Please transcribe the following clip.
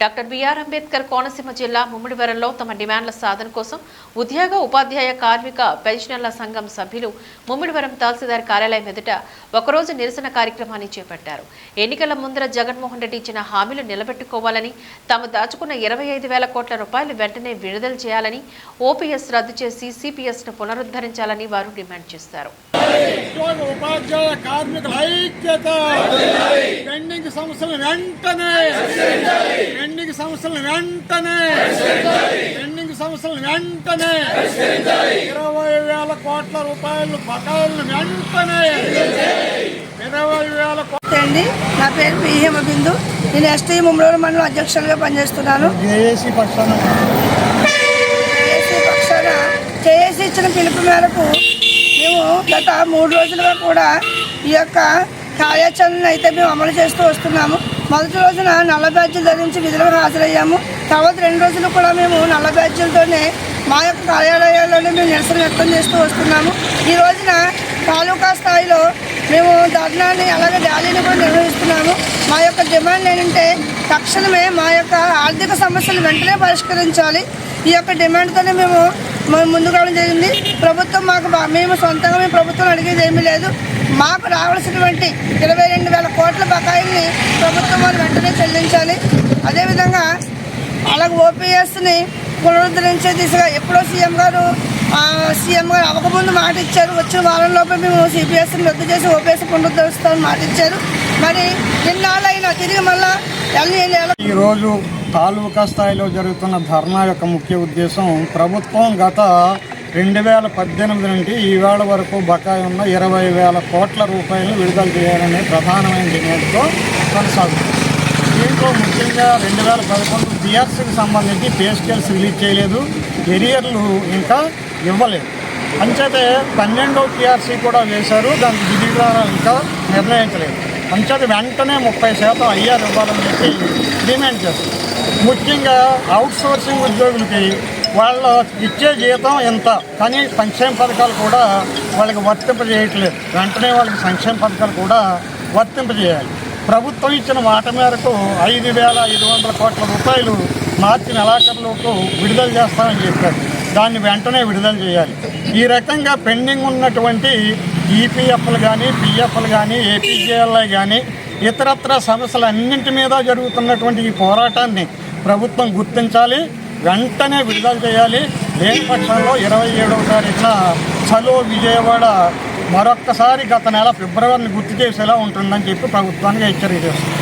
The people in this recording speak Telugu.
డాక్టర్ బిఆర్ అంబేద్కర్ కోనసీమ జిల్లా ముమ్మిడివరంలో తమ డిమాండ్ల సాధన కోసం ఉద్యోగ ఉపాధ్యాయ కార్మిక పెన్షనర్ల సంఘం సభ్యులు ముమ్మిడివరం తహసీల్దార్ కార్యాలయం ఎదుట ఒకరోజు నిరసన కార్యక్రమాన్ని చేపట్టారు. ఎన్నికల ముందర జగన్మోహన్ రెడ్డి ఇచ్చిన హామీలు నిలబెట్టుకోవాలని, తాము దాచుకున్న 25,000 కోట్ల రూపాయలు వెంటనే విడుదల చేయాలని, ఓపీఎస్ రద్దు చేసి సిపిఎస్ ను పునరుద్ధరించాలని వారు డిమాండ్ చేశారు. పెండింగ్ సమస్యలను వెంటనే 20,000 కోట్ల రూపాయలు బకాయిలను వెంటనే 20,000 కోట్ల. నా పేరు పిహేమ బిందు. నేను ఎస్టీ ముమ్మడూరు మండలం అధ్యక్షులుగా పనిచేస్తున్నాను. జేఏసీ పక్షాన ఇచ్చిన పిలుపు మేరకు మేము గత 3 రోజులుగా కూడా ఈ యొక్క కార్యాచరణ అయితే మేము అమలు చేస్తూ వస్తున్నాము. మొదటి రోజున నల్ల బ్యాడ్జీలు ధరించి విధులకు హాజరయ్యాము. తర్వాత 2 రోజులు కూడా మేము నల్ల బ్యాడ్జీలతోనే మా యొక్క కార్యాలయాల్లోనే మేము నిరసన వ్యక్తం చేస్తూ వస్తున్నాము. ఈ రోజున తాలూకా స్థాయిలో మేము ధర్నాన్ని అలాగే ర్యాలీని కూడా నిర్వహిస్తున్నాము. మా యొక్క డిమాండ్ ఏంటంటే తక్షణమే మా యొక్క ఆర్థిక సమస్యలు వెంటనే పరిష్కరించాలి. ఈ యొక్క డిమాండ్తోనే మేము ముందుకు రావడం జరిగింది. ప్రభుత్వం మేము సొంతంగా ప్రభుత్వం అడిగేది ఏమీ లేదు. మాకు రావాల్సినటువంటి 22,000 కోట్ల బకాయిల్ని ప్రభుత్వం వాళ్ళు వెంటనే చెల్లించాలి. అదేవిధంగా అలాగే ఓపీఎస్ని పునరుద్ధరించే దిశగా ఎప్పుడో సీఎం గారు అవ్వకముందు మాట ఇచ్చారు. వచ్చిన వారంలోపే మేము సిపిఎస్ని రద్దు చేసి ఓపీఎస్ పునరుద్ధరిస్తామని మాట ఇచ్చారు. మరి నిన్నాళ్ళైనా తిరిగి మళ్ళా ఈరోజు తాలూకా స్థాయిలో జరుగుతున్న ధర్నా యొక్క ముఖ్య ఉద్దేశం ప్రభుత్వం గత 2018 నుండి ఈవేళ వరకు బకాయి ఉన్న 20,000 కోట్ల రూపాయలను విడుదల చేయాలనే ప్రధానమైన డిమాండ్తో కొనసాగుతుంది. దీంట్లో ముఖ్యంగా 2011 బీఆర్సీకి సంబంధించి పే స్కేల్స్ రిలీజ్ చేయలేదు, ఎరియర్లు ఇంకా ఇవ్వలేదు. అంచేతే 12వ పీఆర్సీ కూడా వేశారు, దానికి విధిగా ఇంకా నిర్ణయించలేదు. అంచేత వెంటనే 30% ఐఆర్ ఇవ్వాలని చెప్పి డిమాండ్ చేస్తారు. ముఖ్యంగా అవుట్సోర్సింగ్ ఉద్యోగులకి వాళ్ళు ఇచ్చే జీతం ఎంత, కానీ సంక్షేమ పథకాలు కూడా వాళ్ళకి వర్తింపజేయట్లేదు. వెంటనే వాళ్ళకి సంక్షేమ పథకాలు కూడా వర్తింపజేయాలి. ప్రభుత్వం ఇచ్చిన మాట మేరకు 5,500 కోట్ల రూపాయలు మార్చి నెలాఖరులోపు విడుదల చేస్తామని చెప్పారు. దాన్ని వెంటనే విడుదల చేయాలి. ఈ రకంగా పెండింగ్ ఉన్నటువంటి ఈపీఎఫ్లు కానీ, పిఎఫ్లు కానీ, ఏపీజేఎల్ఐ కానీ ఇతరత్ర సమస్యలన్నింటి మీద జరుగుతున్నటువంటి ఈ పోరాటాన్ని ప్రభుత్వం గుర్తించాలి, వెంటనే విడుదల చేయాలి. లేని పక్షంలో 27వ తారీఖున చలో విజయవాడ మరొక్కసారి గత నెల ఫిబ్రవరిని గుర్తు చేసేలా ఉంటుందని చెప్పి ప్రభుత్వానికి హెచ్చరిక చేస్తుంది.